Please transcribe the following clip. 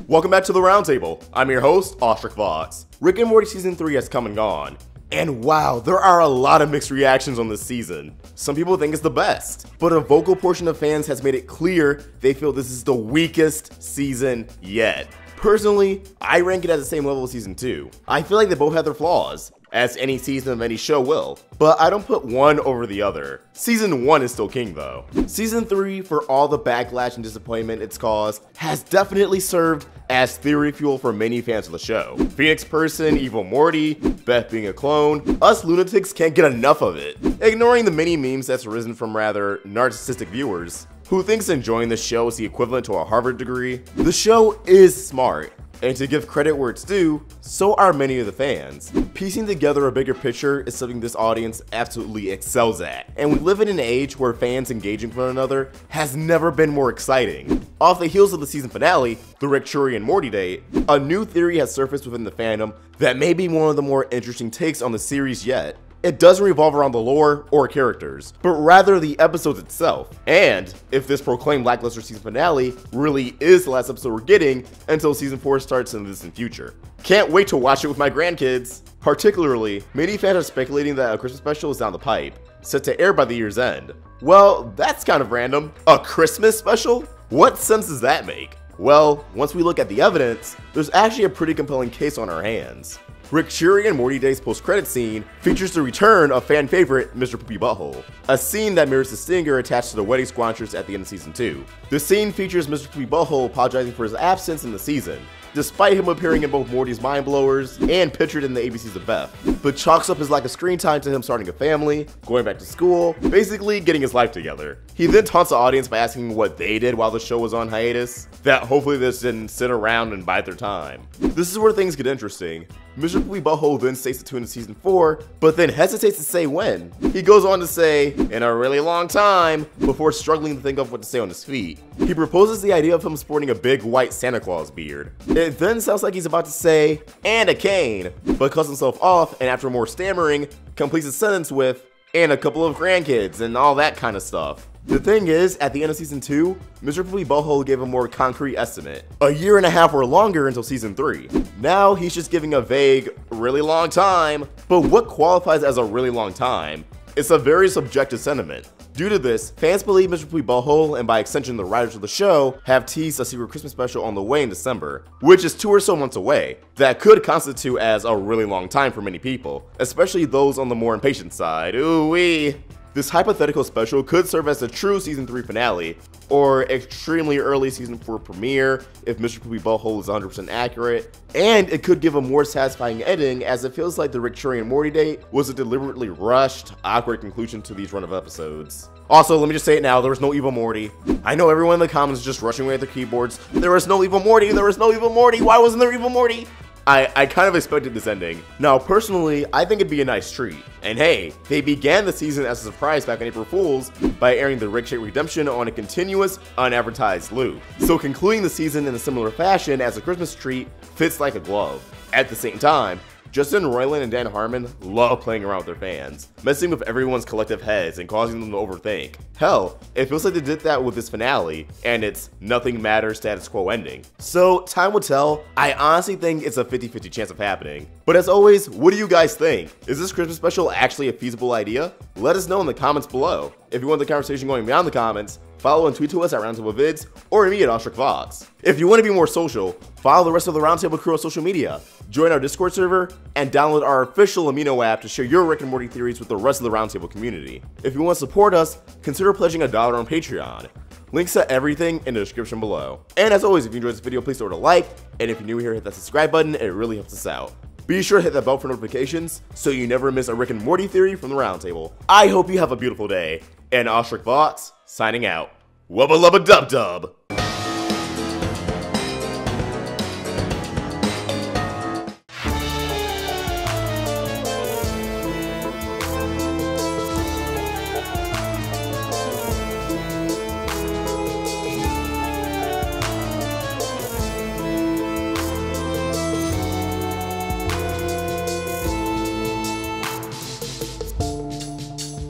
Welcome back to the Roundtable. I'm your host, Rick Morty. Rick and Morty Season 3 has come and gone. And wow, there are a lot of mixed reactions on this season. Some people think it's the best, but a vocal portion of fans has made it clear they feel this is the weakest season yet. Personally, I rank it at the same level as Season 2. I feel like they both have their flaws, as any season of any show will, but I don't put one over the other. Season 1 is still king though. Season 3, for all the backlash and disappointment it's caused, has definitely served as theory fuel for many fans of the show. Phoenix Person, Evil Morty, Beth being a clone, us lunatics can't get enough of it. Ignoring the many memes that's arisen from rather narcissistic viewers, who thinks enjoying the show is the equivalent to a Harvard degree, the show is smart. And to give credit where it's due, so are many of the fans. Piecing together a bigger picture is something this audience absolutely excels at, and we live in an age where fans engaging with one another has never been more exciting. Off the heels of the season finale, the Rick and Morty date, a new theory has surfaced within the fandom that may be one of the more interesting takes on the series yet. It doesn't revolve around the lore or characters, but rather the episodes itself. And if this proclaimed lackluster season finale really is the last episode we're getting until season 4 starts in the distant future. Can't wait to watch it with my grandkids. Particularly, many fans are speculating that a Christmas special is down the pipe, set to air by the year's end. Well, that's kind of random. A Christmas special? What sense does that make? Well, once we look at the evidence, there's actually a pretty compelling case on our hands. Rick and Morty Day's post-credit scene features the return of fan favorite Mr. Poopy Butthole, a scene that mirrors the stinger attached to the wedding squanchers at the end of Season 2. The scene features Mr. Poopy Butthole apologizing for his absence in the season, despite him appearing in both Morty's Mind Blowers and pictured in the ABCs of Beth, but chalks up his lack of screen time to him starting a family, going back to school, basically getting his life together. He then taunts the audience by asking what they did while the show was on hiatus, that hopefully they didn't sit around and bide their time. This is where things get interesting. Mr. Poopy Butthole then states to tune in Season 4, but then hesitates to say when. He goes on to say, in a really long time, before struggling to think of what to say on his feet. He proposes the idea of him sporting a big white Santa Claus beard. It then sounds like he's about to say, and a cane, but cuts himself off and after more stammering, completes his sentence with, and a couple of grandkids and all that kind of stuff. The thing is, at the end of Season 2, Mr. Poopy Butthole gave a more concrete estimate. A year and a half or longer until Season 3. Now he's just giving a vague, really long time. But what qualifies as a really long time? It's a very subjective sentiment. Due to this, fans believe Mr. Poopy Butthole, and by extension the writers of the show, have teased a secret Christmas special on the way in December, which is 2 or so months away, that could constitute as a really long time for many people, especially those on the more impatient side. Ooh-wee. This hypothetical special could serve as a true Season 3 finale, or extremely early Season 4 premiere if Mr. Poopy Butthole is 100% accurate, and it could give a more satisfying ending as it feels like the Rick and Morty date was a deliberately rushed, awkward conclusion to these run of episodes. Also, let me just say it now, there was no Evil Morty. I know everyone in the comments is just rushing away at their keyboards. There was no Evil Morty, there was no Evil Morty, why wasn't there Evil Morty? I kind of expected this ending. Now, personally, I think it'd be a nice treat. And hey, they began the season as a surprise back on April Fool's by airing the Rick redemption on a continuous, unadvertised loop. So concluding the season in a similar fashion as a Christmas treat fits like a glove. At the same time, Justin Roiland and Dan Harmon love playing around with their fans, messing with everyone's collective heads and causing them to overthink. Hell, it feels like they did that with this finale, and its nothing matters status quo ending. So, time will tell. I honestly think it's a 50-50 chance of happening. But as always, what do you guys think? Is this Christmas special actually a feasible idea? Let us know in the comments below. If you want the conversation going beyond the comments, follow and tweet to us at Roundtable Vids, or me at Rick Morty. If you want to be more social, follow the rest of the Roundtable crew on social media, join our Discord server, and download our official Amino app to share your Rick and Morty theories with the rest of the Roundtable community. If you want to support us, consider pledging $1 on Patreon. Links to everything in the description below. And as always, if you enjoyed this video, please throw it a like, and if you're new here, hit that subscribe button, it really helps us out. Be sure to hit that bell for notifications so you never miss a Rick and Morty theory from the Roundtable. I hope you have a beautiful day, and Rick Morty signing out. Wubba lubba dub dub.